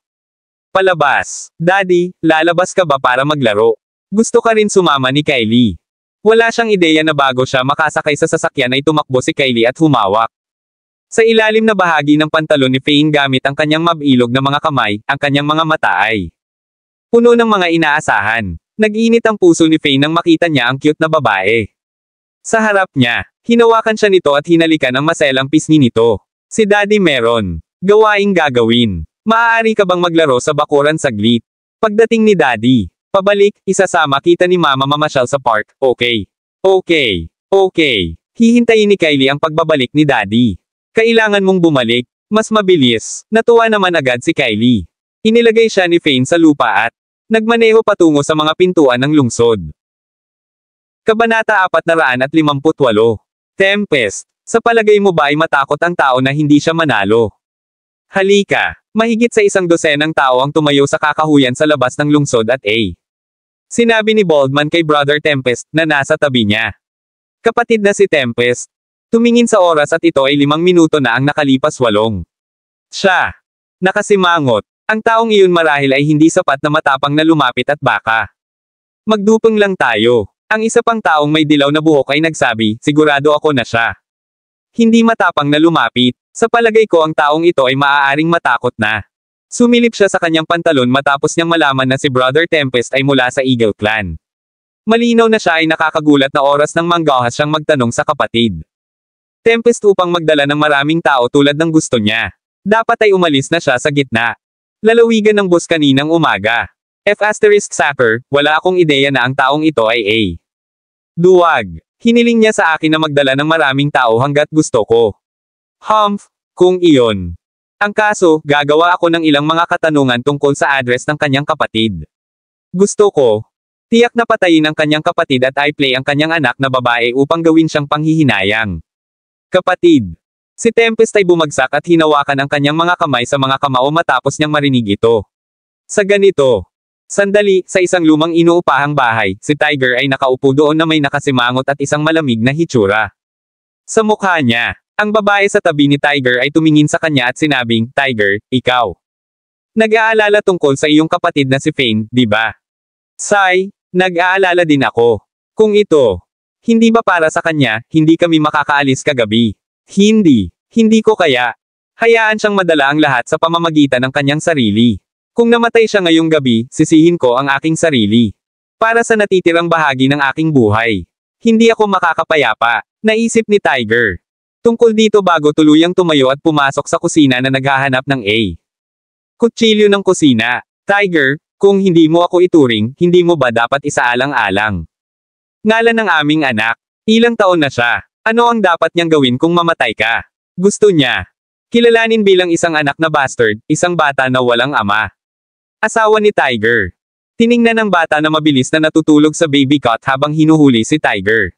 Palabas. Daddy, lalabas ka ba para maglaro? Gusto ka rin sumama ni Kylie. Wala siyang ideya na bago siya makasakay sa sasakyan ay tumakbo si Kylie at humawak sa ilalim na bahagi ng pantalon ni Fane gamit ang kanyang mabilog na mga kamay, ang kanyang mga mata ay puno ng mga inaasahan. Nag-init ang puso ni Fane nang makita niya ang cute na babae. Sa harap niya, hinawakan siya nito at hinalikan ang maselang pisngi nito. Si Daddy meron gawaing gagawin. Maaari ka bang maglaro sa bakuran saglit? Pagdating ni Daddy, pabalik, isasama kita ni Mama mamasyal sa park. Okay. Okay. Okay. Hihintayin ni Kylie ang pagbabalik ni Daddy. Kailangan mong bumalik, mas mabilis. Natuwa naman agad si Kylie. Inilagay siya ni Fane sa lupa at nagmaneho patungo sa mga pintuan ng lungsod. Kabanata 458. Tempest. Sa palagay mo ba ay matakot ang tao na hindi siya manalo? Halika, mahigit sa 100 tao ang tumayo sa kakahuyan sa labas ng lungsod at sinabi ni Baldman kay Brother Tempest na nasa tabi niya. Kapatid na si Tempest. Tumingin sa oras at ito ay 5 minuto na ang nakalipas 8. Siya. Nakasimangot. Ang taong iyon marahil ay hindi sapat na matapang na lumapit at baka magdupang lang tayo. Ang isa pang taong may dilaw na buhok ay nagsabi, sigurado ako na siya. Hindi matapang na lumapit. Sa palagay ko ang taong ito ay maaaring matakot na. Sumilip siya sa kanyang pantalon matapos niyang malaman na si Brother Tempest ay mula sa Eagle Clan. Malinaw na siya ay nakakagulat na oras ng manggahas siyang magtanong sa kapatid Tempest upang magdala ng maraming tao tulad ng gusto niya. Dapat ay umalis na siya sa gitna. Lalawigan ng bus kaninang umaga. F***Sacker, wala akong ideya na ang taong ito ay duwag. Hiniling niya sa akin na magdala ng maraming tao hanggat gusto ko. Kung iyon. Ang kaso, gagawa ako ng ilang mga katanungan tungkol sa address ng kanyang kapatid. Gusto ko. Tiyak na patayin ang kanyang kapatid at i-play ang kanyang anak na babae upang gawin siyang panghihinayang. Kapatid. Si Tempest ay bumagsak at hinawakan ang kanyang mga kamay sa mga kamao matapos niyang marinig ito. Sa ganito. Sandali, sa isang lumang inuupahang bahay, si Tiger ay nakaupo doon na may nakasimangot at isang malamig na hitsura. Sa mukha niya, ang babae sa tabi ni Tiger ay tumingin sa kanya at sinabing, Tiger, ikaw. Nag-aalala tungkol sa iyong kapatid na si Fane, di ba? Sai, nag-aalala din ako. Kung ito, hindi ba para sa kanya, hindi kami makakaalis kagabi? Hindi ko kaya. Hayaan siyang madala ang lahat sa pamamagitan ng kanyang sarili. Kung namatay siya ngayong gabi, sisihin ko ang aking sarili. Para sa natitirang bahagi ng aking buhay. Hindi ako makakapayapa, naisip ni Tiger. Tungkol dito bago tuluyang tumayo at pumasok sa kusina na naghahanap ng kutsilyo ng kusina. Tiger, kung hindi mo ako ituring, hindi mo ba dapat isaalang-alang? Ngalan ng aming anak. Ilang taon na siya. Ano ang dapat niyang gawin kung mamatay ka? Gusto niya kilalanin bilang isang anak na bastard, isang bata na walang ama. Asawa ni Tiger. Tiningnan ng bata na mabilis na natutulog sa baby cot habang hinuhuli si Tiger.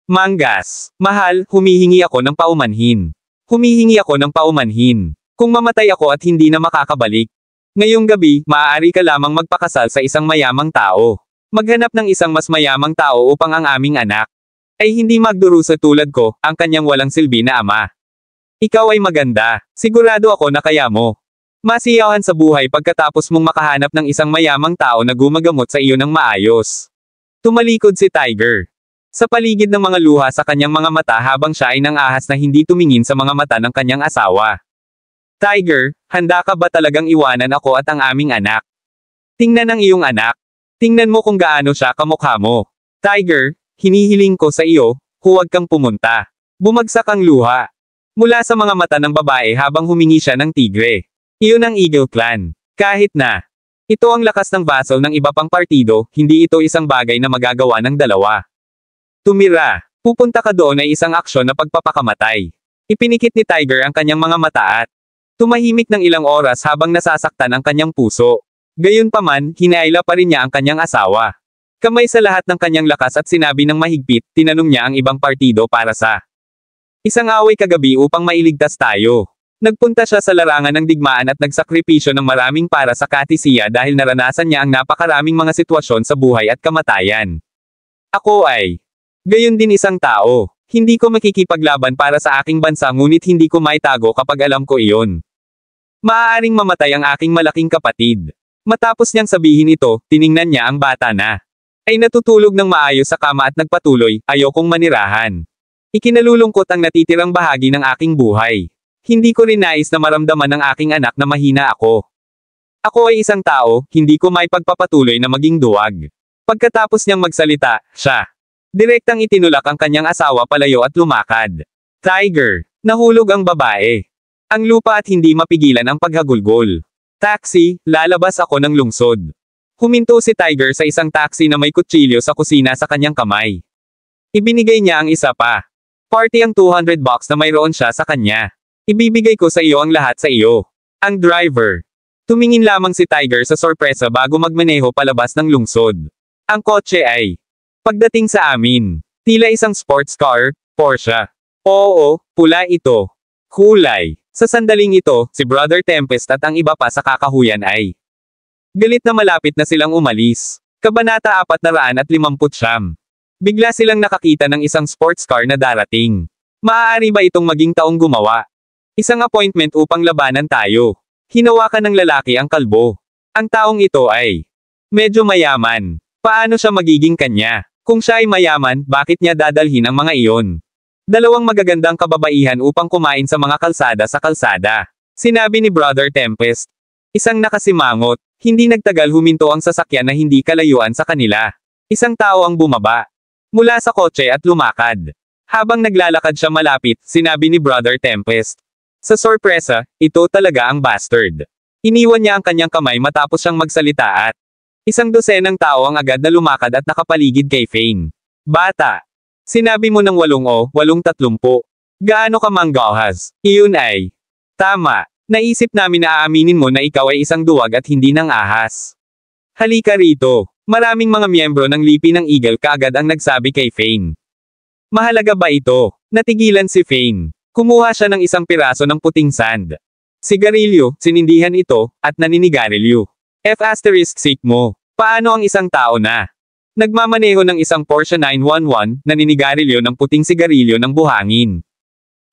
Manggas. Mahal, humihingi ako ng paumanhin. Humihingi ako ng paumanhin. Kung mamatay ako at hindi na makakabalik. Ngayong gabi, maaari ka lamang magpakasal sa isang mayamang tao. Maghanap ng isang mas mayamang tao upang ang aming anak ay hindi magdurusa tulad ko, ang kanyang walang silbi na ama. Ikaw ay maganda. Sigurado ako na kaya mo masiyahan sa buhay pagkatapos mong makahanap ng isang mayamang tao na gumagamot sa iyo ng maayos. Tumalikod si Tiger sa paligid ng mga luha sa kanyang mga mata habang siya ay nangahas na hindi tumingin sa mga mata ng kanyang asawa. Tiger, handa ka ba talagang iwanan ako at ang aming anak? Tingnan ang iyong anak. Tingnan mo kung gaano siya kamukha mo. Tiger, hinihiling ko sa iyo, huwag kang pumunta. Bumagsak ang luha mula sa mga mata ng babae habang humingi siya ng tigre. Iyon ang Eagle Clan. Kahit na ito ang lakas ng vassal ng iba pang partido, hindi ito isang bagay na magagawa ng dalawa. Tumira. Pupunta ka doon ay isang aksyon na pagpapakamatay. Ipinikit ni Tiger ang kanyang mga mata at tumahimik ng ilang oras habang nasasaktan ang kanyang puso. Gayunpaman, hinaila pa rin niya ang kanyang asawa. Kamay sa lahat ng kanyang lakas at sinabi ng mahigpit, tinanong niya ang ibang partido para sa isang away kagabi upang mailigtas tayo. Nagpunta siya sa larangan ng digmaan at nagsakripisyo ng maraming para sa katisiya dahil naranasan niya ang napakaraming mga sitwasyon sa buhay at kamatayan. Ako ay gayon din isang tao. Hindi ko makikipaglaban para sa aking bansa ngunit hindi ko maitago kapag alam ko iyon. Maaaring mamatay ang aking malaking kapatid. Matapos niyang sabihin ito, tiningnan niya ang bata na ay natutulog ng maayos sa kama at nagpatuloy, ayokong manirahan. Ikinalulungkot ang natitirang bahagi ng aking buhay. Hindi ko rin nais na maramdaman ng aking anak na mahina ako. Ako ay isang tao, hindi ko may pagpapatuloy na maging duwag. Pagkatapos niyang magsalita, siya direktang itinulak ang kanyang asawa palayo at lumakad. Tiger, nahulog ang babae. Ang lupa at hindi mapigilan ang paghagulgol. Taxi, lalabas ako ng lungsod. Huminto si Tiger sa isang taxi na may kutsilyo sa kusina sa kanyang kamay. Ibinigay niya ang isa pa. Party ang $200 na mayroon siya sa kanya. Ibibigay ko sa iyo ang lahat sa iyo. Ang driver. Tumingin lamang si Tiger sa sorpresa bago magmaneho palabas ng lungsod. Ang kotse ay pagdating sa amin. Tila isang sports car, Porsche. Oo, pula ito. Kulay. Sa sandaling ito, si Brother Tempest at ang iba pa sa kakahuyan ay galit na malapit na silang umalis. Kabanata 459. Bigla silang nakakita ng isang sports car na darating. Maaari ba itong maging taong gumawa? Isang appointment upang labanan tayo. Hinawakan ng lalaki ang kalbo. Ang taong ito ay medyo mayaman. Paano siya magiging kanya? Kung siya ay mayaman, bakit niya dadalhin ang mga iyon? Dalawang magagandang kababaihan upang kumain sa mga kalsada sa kalsada. Sinabi ni Brother Tempest. Isang nakasimangot. Hindi nagtagal huminto ang sasakyan na hindi kalayuan sa kanila. Isang tao ang bumaba mula sa kotse at lumakad. Habang naglalakad siya malapit, sinabi ni Brother Tempest. Sa sorpresa, ito talaga ang bastard. Iniwan niya ang kanyang kamay matapos siyang magsalita at isang dosenang tao ang agad na lumakad at nakapaligid kay Fane. Bata. Sinabi mo ng 8:30. Gaano ka manggahas? Iyon ay tama. Naisip namin na aaminin mo na ikaw ay isang duwag at hindi ng ahas. Halika rito. Maraming mga miyembro ng lipi ng Eagle kaagad ang nagsabi kay Fane. Mahalaga ba ito? Natigilan si Fane. Kumuha siya ng isang piraso ng puting sand. Sigarilyo, sinindihan ito, at naninigarilyo. F*** mo. Paano ang isang tao na nagmamaneho ng isang Porsche 911, naninigarilyo ng puting sigarilyo ng buhangin?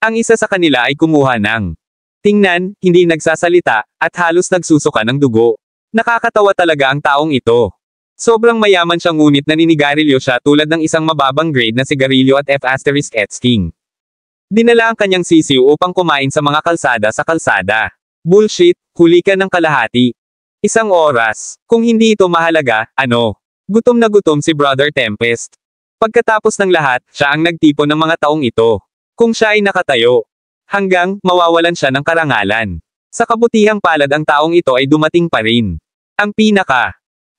Ang isa sa kanila ay kumuha ng tingnan, hindi nagsasalita, at halos nagsusuka ng dugo. Nakakatawa talaga ang taong ito. Sobrang mayaman siya ngunit naninigarilyo siya tulad ng isang mababang grade na sigarilyo at F***king. Dinala ang kanyang sisiw upang kumain sa mga kalsada sa kalsada. Bullshit, huli ka ng kalahati. Isang oras. Kung hindi ito mahalaga, ano? Gutom na gutom si Brother Tempest. Pagkatapos ng lahat, siya ang nagtipon ng mga taong ito. Kung siya ay nakatayo, hanggang mawawalan siya ng karangalan. Sa kabutihang palad ang taong ito ay dumating pa rin. Ang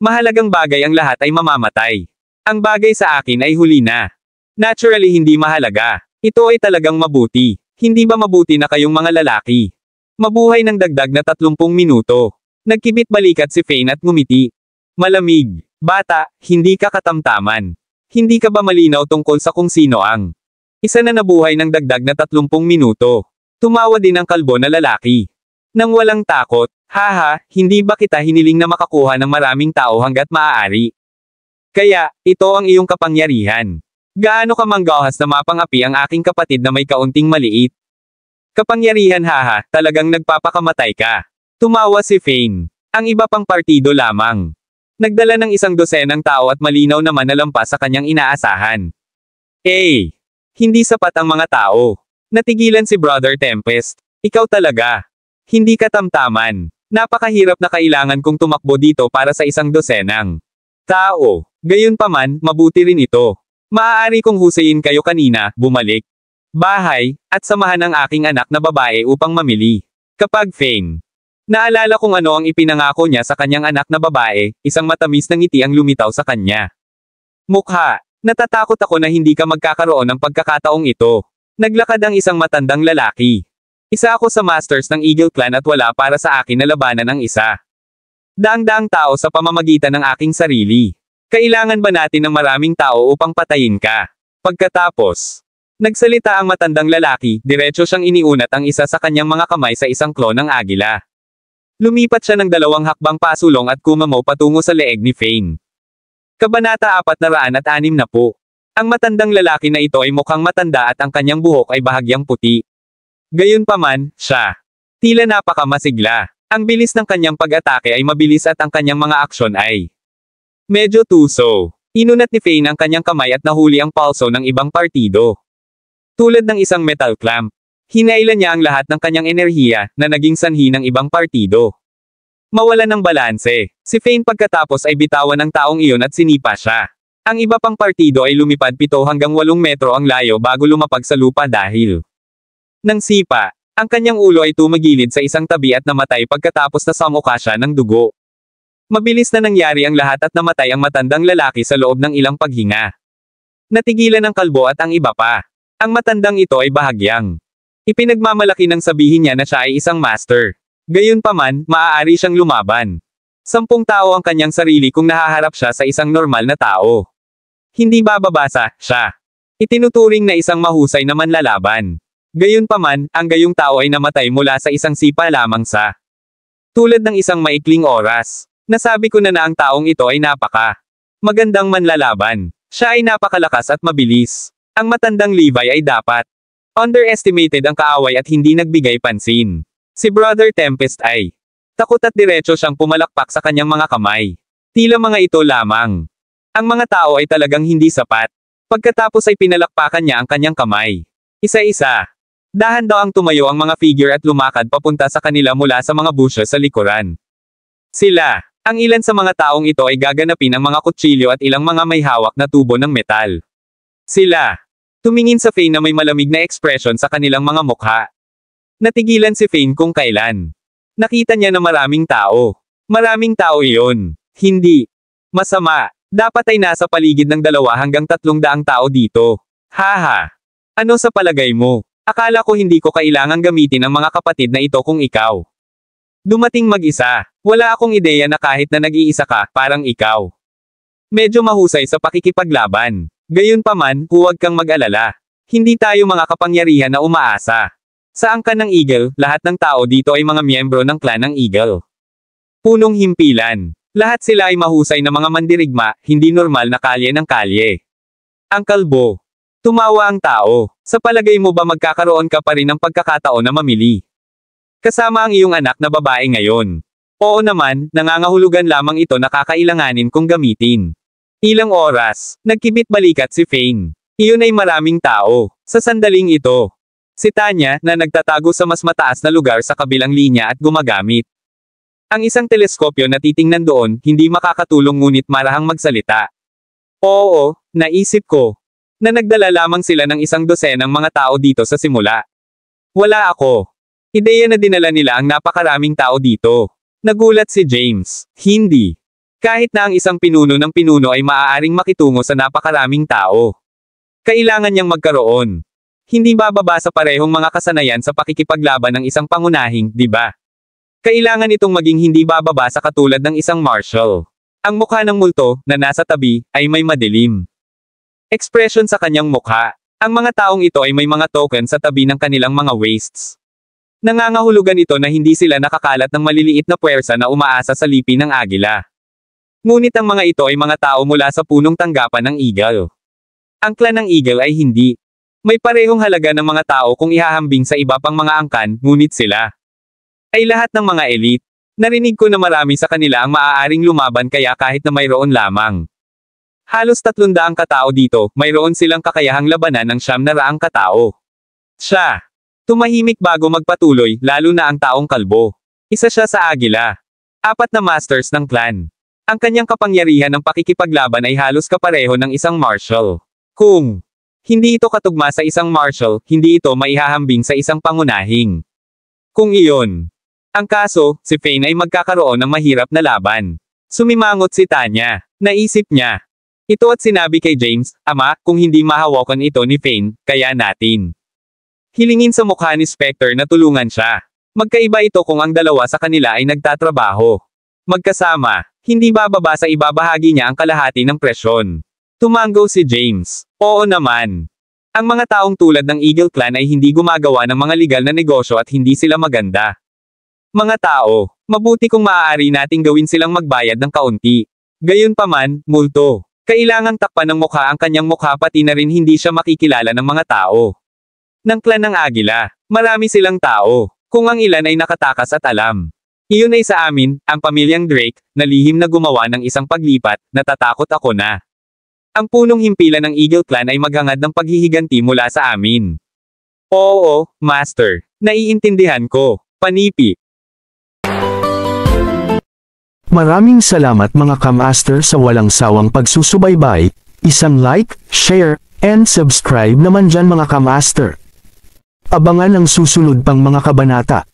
mahalagang bagay ang lahat ay mamamatay. Ang bagay sa akin ay huli na. Naturally hindi mahalaga. Ito ay talagang mabuti. Hindi ba mabuti na kayong mga lalaki? Mabuhay ng dagdag na 30 minuto. Nagkibit balikat si Fane at ngumiti. Malamig. Bata, hindi ka katamtaman. Hindi ka ba malinaw tungkol sa kung sino ang isa na nabuhay ng dagdag na 30 minuto? Tumawa din ang kalbo na lalaki. Nang walang takot, haha, hindi ba kita hiniling na makakuha ng maraming tao hanggat maaari? Kaya, ito ang iyong kapangyarihan. Gaano ka manggahas na mapangapi ang aking kapatid na may kaunting maliit? Kapangyarihan haha, talagang nagpapakamatay ka. Tumawa si Fane. Ang iba pang partido lamang. Nagdala ng isang dosenang tao at malinaw naman na lampas sa kanyang inaasahan. Hindi sapat ang mga tao. Natigilan si Brother Tempest. Ikaw talaga. Hindi ka tamtaman. Napakahirap na kailangan kong tumakbo dito para sa isang dosenang tao. Gayunpaman, mabuti rin ito. Maaari kong husayin kayo kanina, bumalik bahay, at samahan ang aking anak na babae upang mamili. Kapag Fane naalala kung ano ang ipinangako niya sa kanyang anak na babae, isang matamis na ngiti ang lumitaw sa kanya. Mukha. Natatakot ako na hindi ka magkakaroon ng pagkakataong ito. Naglakad ang isang matandang lalaki. Isa ako sa masters ng Eagle Clan at wala para sa akin na labanan ang isa. Daang-daang tao sa pamamagitan ng aking sarili. Kailangan ba natin ng maraming tao upang patayin ka? Pagkatapos, nagsalita ang matandang lalaki, diretso siyang iniunat ang isa sa kanyang mga kamay sa isang klon ng agila. Lumipat siya ng 2 hakbang pasulong at kumamo patungo sa leeg ni Fane. Kabanata 460. Ang matandang lalaki na ito ay mukhang matanda at ang kanyang buhok ay bahagyang puti. Gayunpaman, siya tila napakamasigla. Ang bilis ng kanyang pag-atake ay mabilis at ang kanyang mga aksyon ay medyo tuso. Inunat ni Fane ang kanyang kamay at nahuli ang pulso ng ibang partido. Tulad ng isang metal clamp, hinailan niya ang lahat ng kanyang enerhiya na naging sanhi ng ibang partido. Mawalan ng balanse, si Fane pagkatapos ay bitawan ng taong iyon at sinipa siya. Ang iba pang partido ay lumipad 7 hanggang 8 metro ang layo bago lumapag sa lupa dahil nang sipa. Ang kanyang ulo ay tumagilid sa isang tabi at namatay pagkatapos na samuka siya ng dugo. Mabilis na nangyari ang lahat at namatay ang matandang lalaki sa loob ng ilang paghinga. Natigilan ang kalbo at ang iba pa. Ang matandang ito ay bahagyang ipinagmamalaki nang sabihin niya na siya ay isang master. Gayunpaman, maaari siyang lumaban. 10 tao ang kanyang sarili kung nahaharap siya sa isang normal na tao. Hindi bababasa siya. Itinuturing na isang mahusay na manlalaban. Gayunpaman, ang gayong tao ay namatay mula sa isang sipa lamang sa tulad ng isang maikling oras. Nasabi ko na ang taong ito ay magandang manlalaban. Siya ay napakalakas at mabilis. Ang matandang Levi ay dapat underestimated ang kaaway at hindi nagbigay pansin. Si Brother Tempest ay takot at diretso siyang pumalakpak sa kanyang mga kamay. Tila mga ito lamang. Ang mga tao ay talagang hindi sapat. Pagkatapos ay pinalakpakan niya ang kanyang kamay. Isa-isa. Dahan-dahang tumayo ang mga figure at lumakad papunta sa kanila mula sa mga bushes sa likuran. Sila, ang ilan sa mga taong ito ay gaganapin ang mga kutsilyo at ilang mga may hawak na tubo ng metal. Sila, tumingin sa Fane na may malamig na ekspresyon sa kanilang mga mukha. Natigilan si Fane kung kailan. Nakita niya na maraming tao. Maraming tao iyon. Hindi masama. Dapat ay nasa paligid ng 2 hanggang 300 tao dito. Haha. Ano sa palagay mo? Akala ko hindi ko kailangang gamitin ang mga kapatid na ito kung ikaw dumating mag-isa. Wala akong ideya na kahit na nag-iisa ka, parang ikaw medyo mahusay sa pakikipaglaban. Gayunpaman, huwag kang mag-alala. Hindi tayo mga kapangyarihan na umaasa. Sa angkan ng Eagle, lahat ng tao dito ay mga miyembro ng clan ng Eagle. Punong himpilan. Lahat sila ay mahusay na mga mandirigma, hindi normal na kalye ng kalye. Ang kalbo. Tumawa ang tao. Sa palagay mo ba magkakaroon ka pa rin ng pagkakataon na mamili? Kasama ang iyong anak na babae ngayon. Oo naman, nangangahulugan lamang ito na kakailanganin kong gamitin. Ilang oras, nagkibit balikat si Fane. Iyon ay maraming tao. Sa sandaling ito, si Tanya, na nagtatago sa mas mataas na lugar sa kabilang linya at gumagamit ang isang teleskopyo na titingnan doon, hindi makakatulong ngunit marahang magsalita. Oo, naisip ko na nagdala lamang sila ng 100 mga tao dito sa simula. Wala ako ideya na dinala nila ang napakaraming tao dito. Nagulat si James. Hindi. Kahit na ang isang pinuno ng pinuno ay maaaring makitungo sa napakaraming tao. Kailangan niyang magkaroon. Hindi bababa sa parehong mga kasanayan sa pakikipaglaban ng isang pangunahing, di ba? Kailangan itong maging hindi bababa sa katulad ng isang marshal. Ang mukha ng multo, na nasa tabi, ay may madilim ekspresyon sa kanyang mukha. Ang mga taong ito ay may mga token sa tabi ng kanilang mga waists. Nangangahulugan ito na hindi sila nakakalat ng maliliit na puwersa na umaasa sa lipi ng agila. Ngunit ang mga ito ay mga tao mula sa punong tanggapan ng Eagle. Ang clan ng Eagle ay hindi may parehong halaga ng mga tao kung ihahambing sa iba pang mga angkan, ngunit sila ay lahat ng mga elite. Narinig ko na marami sa kanila ang maaaring lumaban kaya kahit na mayroon lamang halos 300 katao dito, mayroon silang kakayahang labanan ng 900 katao. Siya tumahimik bago magpatuloy, lalo na ang taong kalbo. Isa siya sa agila. 4 na masters ng clan. Ang kanyang kapangyarihan ng pakikipaglaban ay halos kapareho ng isang marshal. Kung hindi ito katugma sa isang marshal, hindi ito maihahambing sa isang pangunahing. Kung iyon ang kaso, si Fane ay magkakaroon ng mahirap na laban. Sumimangot si Tanya. Naisip niya ito at sinabi kay James, Ama, kung hindi mahawakan ito ni Fane, kaya natin hilingin sa mukha ni Spectre na tulungan siya. Magkaiba ito kung ang dalawa sa kanila ay nagtatrabaho magkasama. Hindi bababa sa ibabahagi niya ang kalahati ng presyon. Tumanggo si James. Oo naman. Ang mga taong tulad ng Eagle Clan ay hindi gumagawa ng mga legal na negosyo at hindi sila maganda. Mga tao, mabuti kung maaari nating gawin silang magbayad ng kaunti. Gayunpaman, multo. Kailangang takpan ng mukha ang kanyang mukha pati na rin hindi siya makikilala ng mga tao. Ng clan ng Agila, marami silang tao. Kung ang ilan ay nakatakas at alam. Iyon ay sa amin, ang pamilyang Drake, na lihim na gumawa ng isang paglipat, natatakot ako na. Ang punong himpilan ng Eagle Clan ay maghangad ng paghihiganti mula sa amin. Oo, Master. Naiintindihan ko. Panipi.
Maraming salamat mga ka-master sa walang sawang pagsusubaybay, isang like, share, and subscribe naman dyan mga ka-master. Abangan ang susunod pang mga kabanata.